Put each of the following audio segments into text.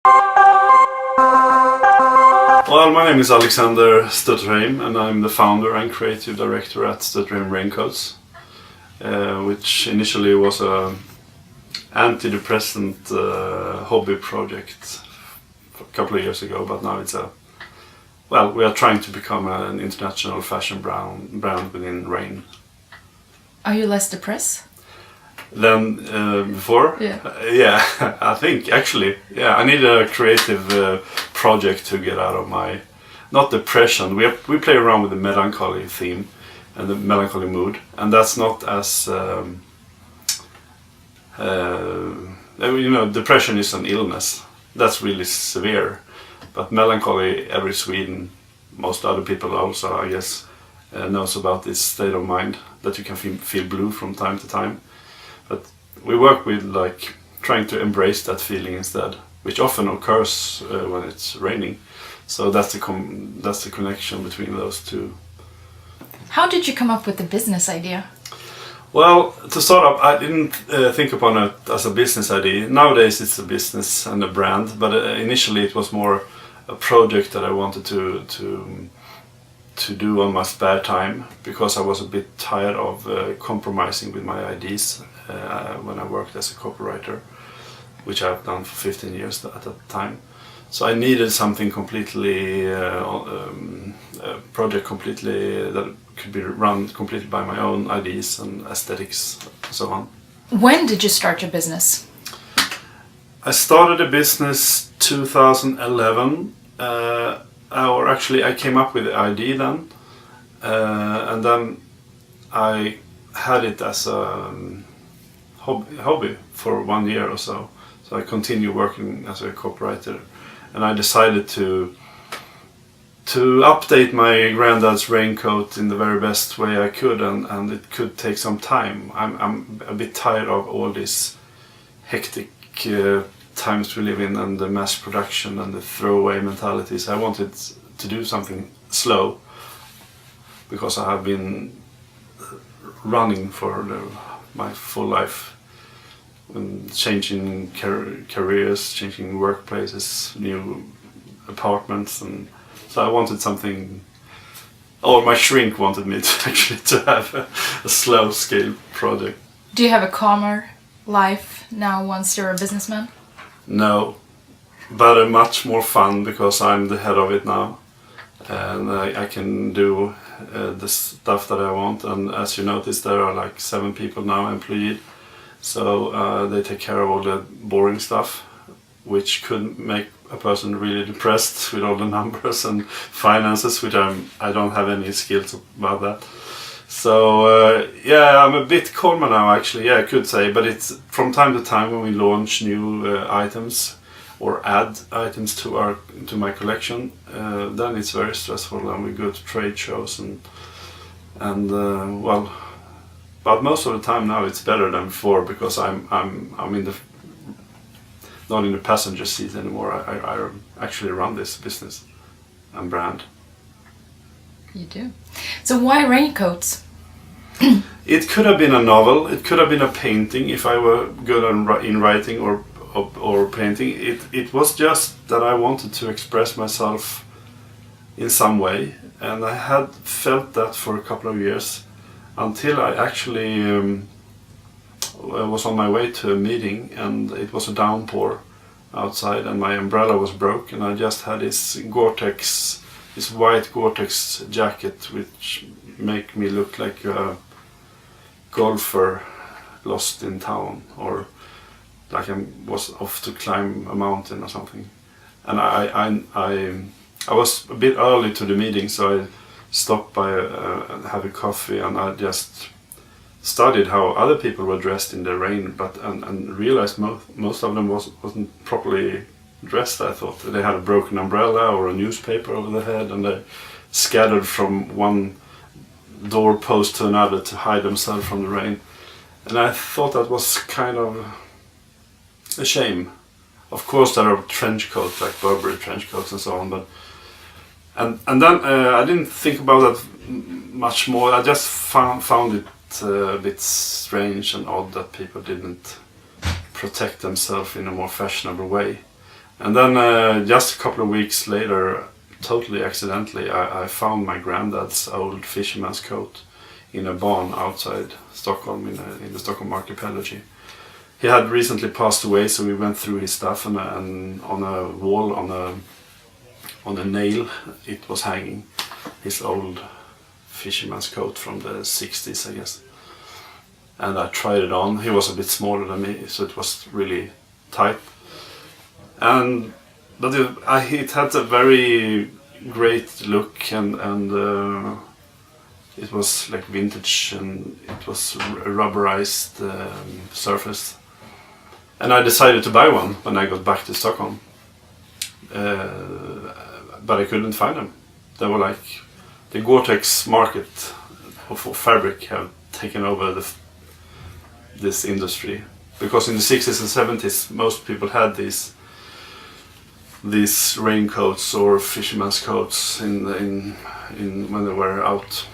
Well, my name is Alexander Stutterheim and I'm the founder and creative director at Stutterheim Raincoats, which initially was an antidepressant hobby project a couple of years ago, but now we are trying to become an international fashion brand within rain. Are you less depressed? Than before? Yeah. Yeah, I think actually, yeah, I need a creative project to get out of my, not depression. We play around with the melancholy theme and the melancholy mood, and that's not as depression is an illness. That's really severe, but melancholy, every Sweden, most other people also, I guess, knows about this state of mind that you can feel blue from time to time. But we work with trying to embrace that feeling instead, which often occurs when it's raining. So that's the connection between those two. How did you come up with the business idea? Well, to start up, I didn't think upon it as a business idea. Nowadays it's a business and a brand, but initially it was more a project that I wanted to do on my spare time, because I was a bit tired of compromising with my ideas when I worked as a copywriter, which I've done for 15 years at that time. So I needed something completely, a project completely that could be run completely by my own ideas and aesthetics and so on. When did you start your business? I started a business 2011, or actually I came up with the idea then, and then I had it as a hobby for 1 year or so. So I continued working as a copywriter, and I decided to update my granddad's raincoat in the very best way I could, and it could take some time. I'm a bit tired of all these hectic times we live in and the mass production and the throwaway mentalities. I wanted to do something slow, because I have been running for my full life, and changing careers, changing workplaces, new apartments, and so I wanted something, or my shrink wanted me to have a slow scale project. Do you have a calmer life now once you're a businessman? No, but a much more fun, because I'm the head of it now, and I can do the stuff that I want. And as you notice, there are 7 people now employed, so they take care of all the boring stuff, which could make a person really depressed with all the numbers and finances, which I don't have any skills about that. So yeah, I'm a bit calmer now, actually. Yeah, I could say, but it's from time to time when we launch new items or add items to my collection, then it's very stressful, and we go to trade shows and well, but most of the time now it's better than before, because I'm in not in the passenger seat anymore. I actually run this business and brand. You do. So why raincoats? It could have been a novel. It could have been a painting if I were good in writing or painting. It was just that I wanted to express myself in some way, and I had felt that for a couple of years, until I actually was on my way to a meeting, and it was a downpour outside, and my umbrella was broke, and I just had this white Gore-Tex jacket, which make me look like a golfer lost in town, or like I was off to climb a mountain or something. And I was a bit early to the meeting, so I stopped by have a coffee, and I just studied how other people were dressed in the rain, and realized most of them wasn't properly dressed. I thought they had a broken umbrella or a newspaper over their head, and they scattered from one doorpost to another to hide themselves from the rain. And I thought that was kind of a shame. Of course there are trench coats, like Burberry trench coats and so on, but and then I didn't think about that much more. I just found it a bit strange and odd that people didn't protect themselves in a more fashionable way. And then just a couple of weeks later, totally accidentally, I found my granddad's old fisherman's coat in a barn outside Stockholm in the Stockholm archipelago. He had recently passed away, so we went through his stuff, and on a wall, on a nail, it was hanging, his old fisherman's coat from the 60s, I guess. And I tried it on. He was a bit smaller than me, so it was really tight. But it had a very great look, and it was like vintage, and it was a rubberized surface. And I decided to buy one when I got back to Stockholm. But I couldn't find them. They were like, the Gore-Tex market for fabric have taken over this industry. Because in the 60s and 70s, most people had these raincoats or fisherman's coats in when they were out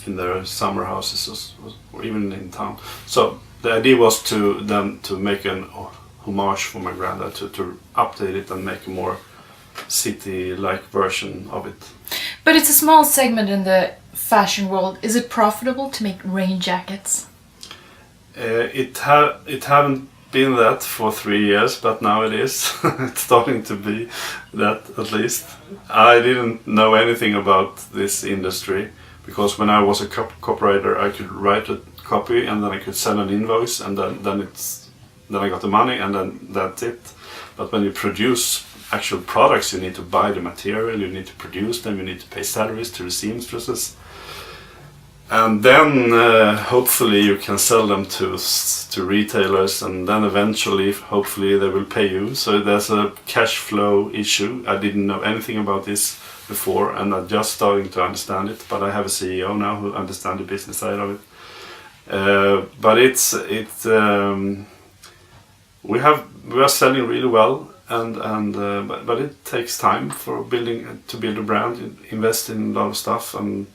in their summer houses or even in town. So the idea was to make an homage for my granddad, to update it and make a more city-like version of it. But it's a small segment in the fashion world. Is it profitable to make rain jackets? It haven't been that for 3 years, but now it is. It's starting to be that, at least. I didn't know anything about this industry, because when I was a copywriter, I could write a copy and then I could send an invoice, and then I got the money, and then that's it. But when you produce actual products, you need to buy the material, you need to produce them, you need to pay salaries to the seamstresses, and then hopefully you can sell them to retailers, and then eventually, hopefully, they will pay you. So there's a cash flow issue. I didn't know anything about this before, and I'm just starting to understand it. But I have a CEO now who understands the business side of it. But we are selling really well, but it takes time to build a brand, invest in a lot of stuff, and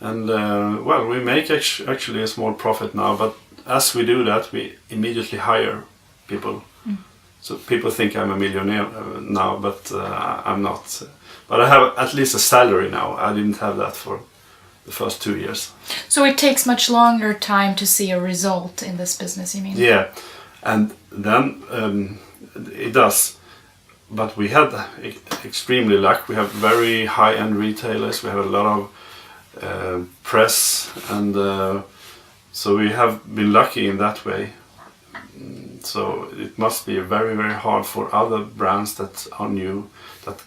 well, we make actually a small profit now. But as we do that, we immediately hire people. So people think I'm a millionaire now, but I'm not. But I have at least a salary now. I didn't have that for the first 2 years. So it takes much longer time to see a result in this business, you mean? Yeah, and then it does. But we had extremely luck. We have very high-end retailers. We have a lot of press, and so we have been lucky in that way. So it must be very, very hard for other brands that are new, that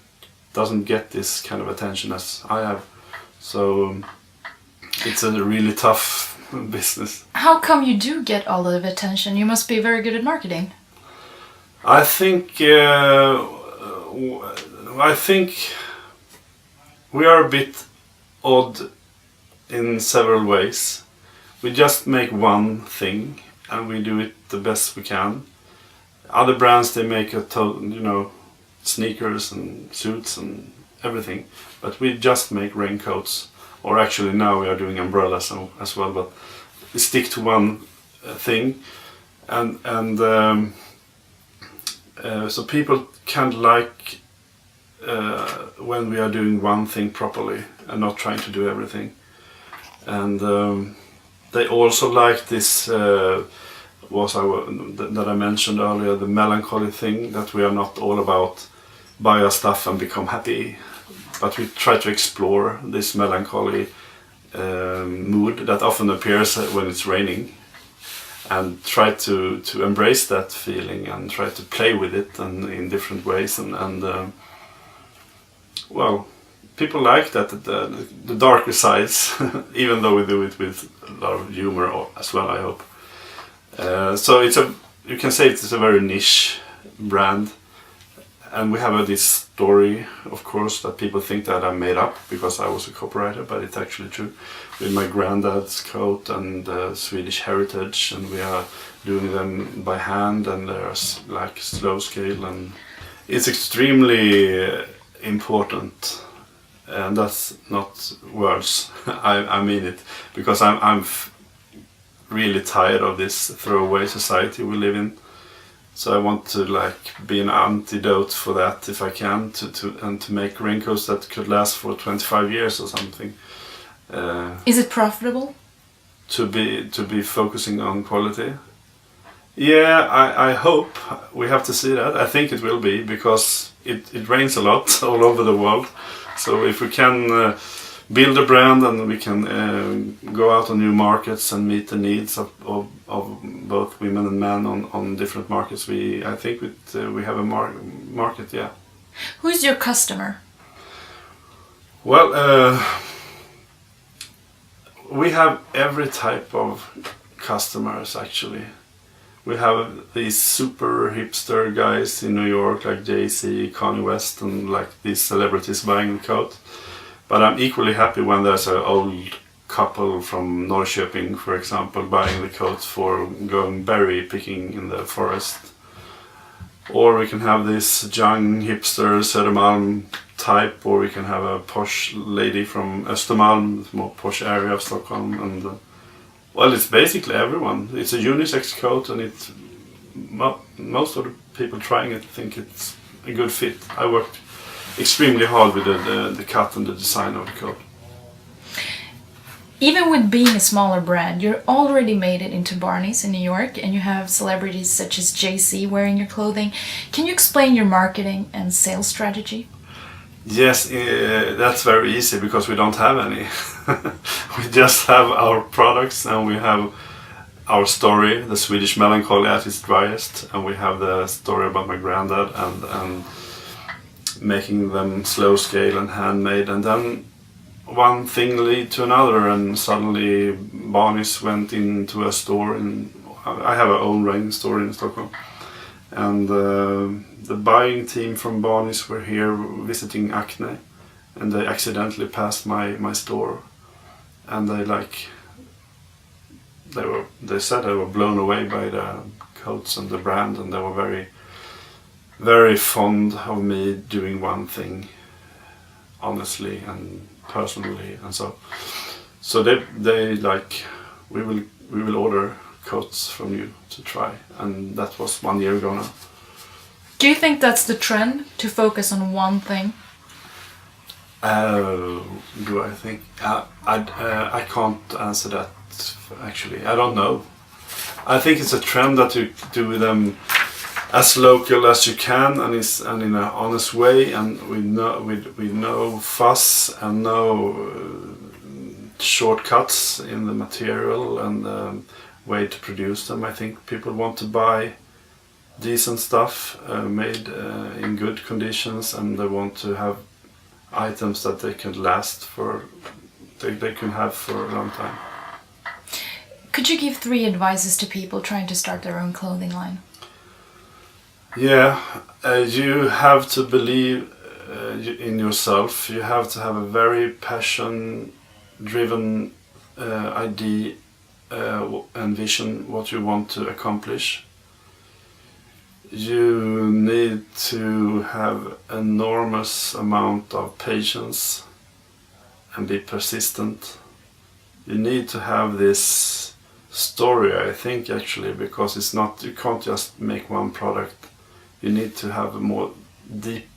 doesn't get this kind of attention as I have. So it's a really tough business. How come you do get all of the attention? You must be very good at marketing. I think we are a bit odd in several ways. We just make one thing and we do it the best we can. Other brands, they make sneakers and suits and everything, but we just make raincoats. Or actually now we are doing umbrellas as well, but we stick to one thing, and so people kind of like when we are doing one thing properly and not trying to do everything. And they also like this that I mentioned earlier, the melancholy thing, that we are not all about buy our stuff and become happy, but we try to explore this melancholy mood that often appears when it's raining, and try to embrace that feeling and try to play with it and in different ways, and well, people like that, the darker sides, even though we do it with a lot of humor as well, I hope. So you can say it's a very niche brand, and we have this story, of course, that people think that I made up because I was a copywriter, but it's actually true, with my granddad's coat and Swedish heritage, and we are doing them by hand, and there's like slow scale, and it's extremely important. And that's not words. I mean it, because I'm really tired of this throwaway society we live in. So I want to like be an antidote for that if I can, to make raincoats that could last for 25 years or something. Is it profitable? To be focusing on quality. Yeah, I hope. We have to see that. I think it will be, because it rains a lot all over the world. So if we can build a brand and we can go out on new markets and meet the needs of both women and men on different markets, I think we have a market, yeah. Who's your customer? Well, we have every type of customers actually. We have these super hipster guys in New York like Jay-Z, Kanye West, and like these celebrities buying the coat. But I'm equally happy when there's an old couple from Norrköping, for example, buying the coats for going berry picking in the forest. Or we can have this young hipster Södermalm type, or we can have a posh lady from Östermalm, the more posh area of Stockholm, and well, it's basically everyone. It's a unisex coat, and most of the people trying it think it's a good fit. I worked extremely hard with the cut and the design of the coat. Even with being a smaller brand, you're already made it into Barney's in New York, and you have celebrities such as Jay-Z wearing your clothing. Can you explain your marketing and sales strategy? Yes, that's very easy because we don't have any. We just have our products, and we have our story, the Swedish melancholy at its driest, and we have the story about my granddad and making them slow scale and handmade, and then one thing lead to another, and suddenly Barney's went into a store I have our own rain store in Stockholm, and the buying team from Barney's were here visiting Acne, and they accidentally passed my store, and they said they were blown away by the coats and the brand, and they were very, very fond of me doing one thing honestly and personally, and so they like, we will order coats from you to try, and that was 1 year ago now. Do you think that's the trend, to focus on one thing? Do I think? I can't answer that actually. I don't know. I think it's a trend that you do them as local as you can, and in an honest way, and with no fuss and no shortcuts in the material and the way to produce them. I think people want to buy decent stuff made in good conditions, and they want to have items that they can last for, they can have for a long time. Could you give 3 advices to people trying to start their own clothing line? Yeah, you have to believe in yourself. You have to have a very passion-driven idea and vision what you want to accomplish. You need to have enormous amount of patience and be persistent. You need to have this story, I think, actually, because it's not, you can't just make one product. You need to have a more deep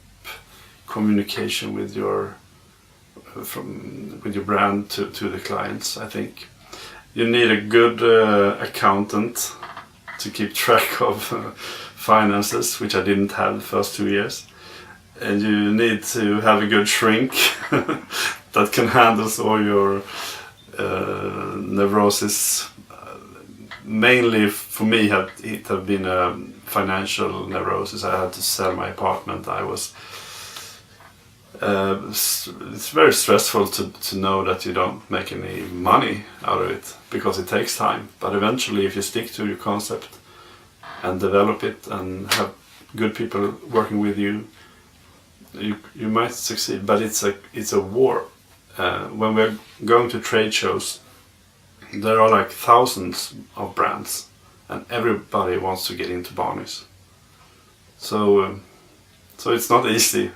communication with your brand to the clients, I think. You need a good accountant to keep track of finances, which I didn't have the first 2 years. And you need to have a good shrink that can handle all your neurosis. Mainly for me, it had been a financial neurosis. I had to sell my apartment. It's very stressful to know that you don't make any money out of it, because it takes time. But eventually, if you stick to your concept and develop it and have good people working with you, you might succeed. But it's a war. When we're going to trade shows, there are like thousands of brands, and everybody wants to get into Barney's. So it's not easy.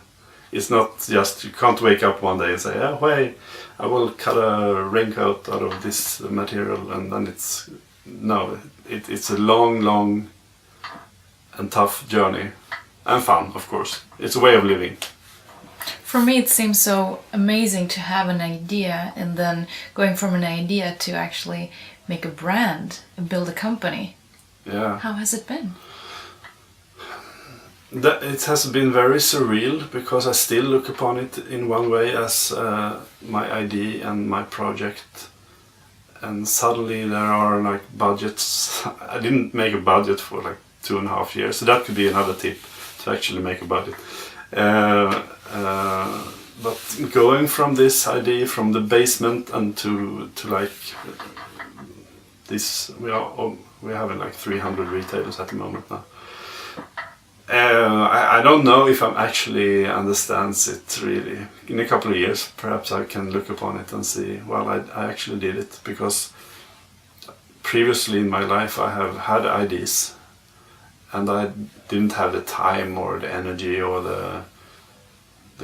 It's not just, you can't wake up one day and say, oh, hey, I will cut a raincoat out of this material, and then it's a long and tough journey, and fun, of course. It's a way of living. For me, it seems so amazing to have an idea and then going from an idea to actually make a brand and build a company. Yeah. How has it been? It has been very surreal because I still look upon it in one way as my idea and my project. And suddenly there are like budgets. I didn't make a budget for like 2.5 years, so that could be another tip, to actually make a budget. But going from this idea, from the basement, and to like this, we're having like 300 retailers at the moment now. I don't know if I actually understands it really. In a couple of years, perhaps I can look upon it and see, well, I actually did it, because previously in my life I have had ideas and I didn't have the time or the energy or the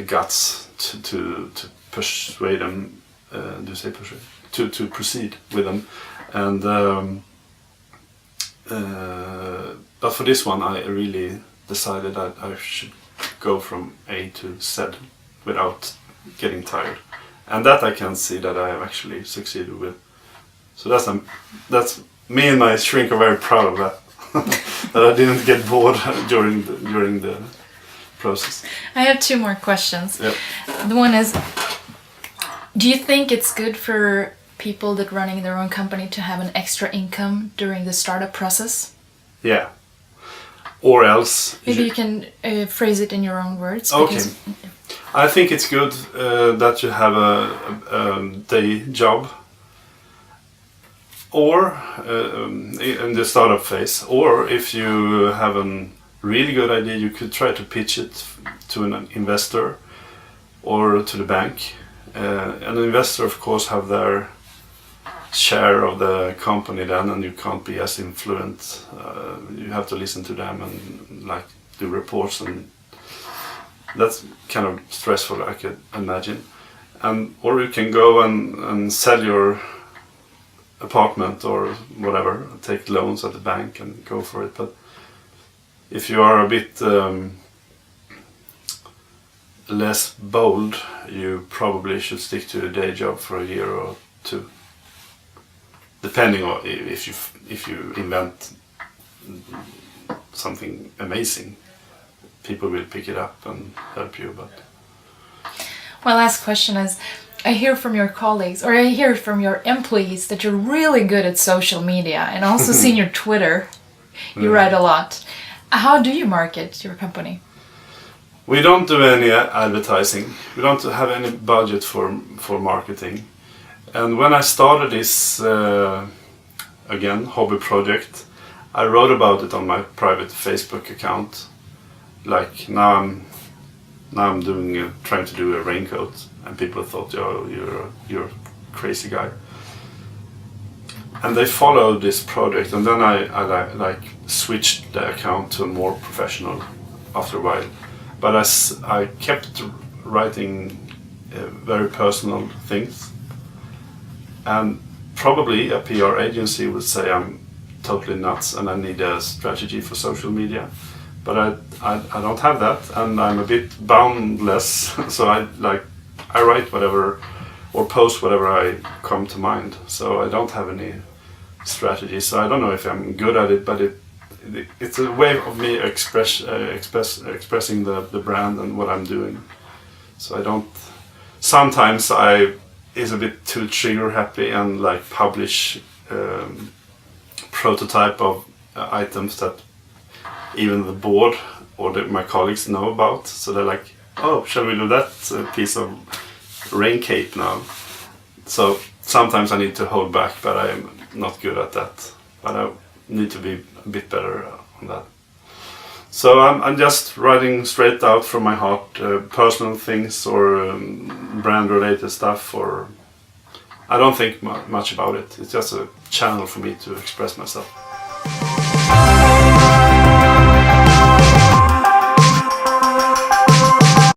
guts to persuade them, do you say persuade? To proceed with them. And but for this one I really decided that I should go from A to Z without getting tired, and that I can see that I have actually succeeded with. So that's me and my shrink are very proud of that. That I didn't get bored during the process. I have 2 more questions. Yep. The one is, do you think it's good for people that running their own company to have an extra income during the startup process? Yeah. Or else... Maybe you can phrase it in your own words. Okay. Because, I think it's good that you have a day job, or in the startup phase, or if you have a really good idea, you could try to pitch it to an investor or to the bank. An investor, of course, have their share of the company then, and you can't be as influent. You have to listen to them and like do reports, and that's kind of stressful, I could imagine. Or you can go and sell your apartment or whatever, take loans at the bank and go for it. But if you are a bit less bold, you probably should stick to a day job for a year or 2. Depending on if you invent something amazing, people will pick it up and help you. But my last question is, I hear from your colleagues, or I hear from your employees, that you're really good at social media, and also seen your Twitter. You write a lot. How do you market your company? we don't do any advertising. We don't have any budget for marketing. And when I started this again hobby project, I wrote about it on my private Facebook account. Like now I'm doing trying to do a raincoat, and people thought, "Oh, you're a crazy guy." And they followed this project, and then I like switched the account to a more professional after a while. But I kept writing very personal things, and probably a PR agency would say I'm totally nuts and I need a strategy for social media. But I don't have that, and I'm a bit boundless, so I write whatever or post whatever I come to mind. So I don't have any strategy. So I don't know if I'm good at it, but it's a way of me expressing the brand and what I'm doing. So I don't. Sometimes I is a bit too trigger happy and like publish prototype of items that even the board or my colleagues know about. So they're like, "Oh, shall we do that piece of rain cape now?" So sometimes I need to hold back, but I'm not good at that. But I need to be a bit better on that. So I'm just writing straight out from my heart, personal things or brand-related stuff, or I don't think much about it. It's just a channel for me to express myself.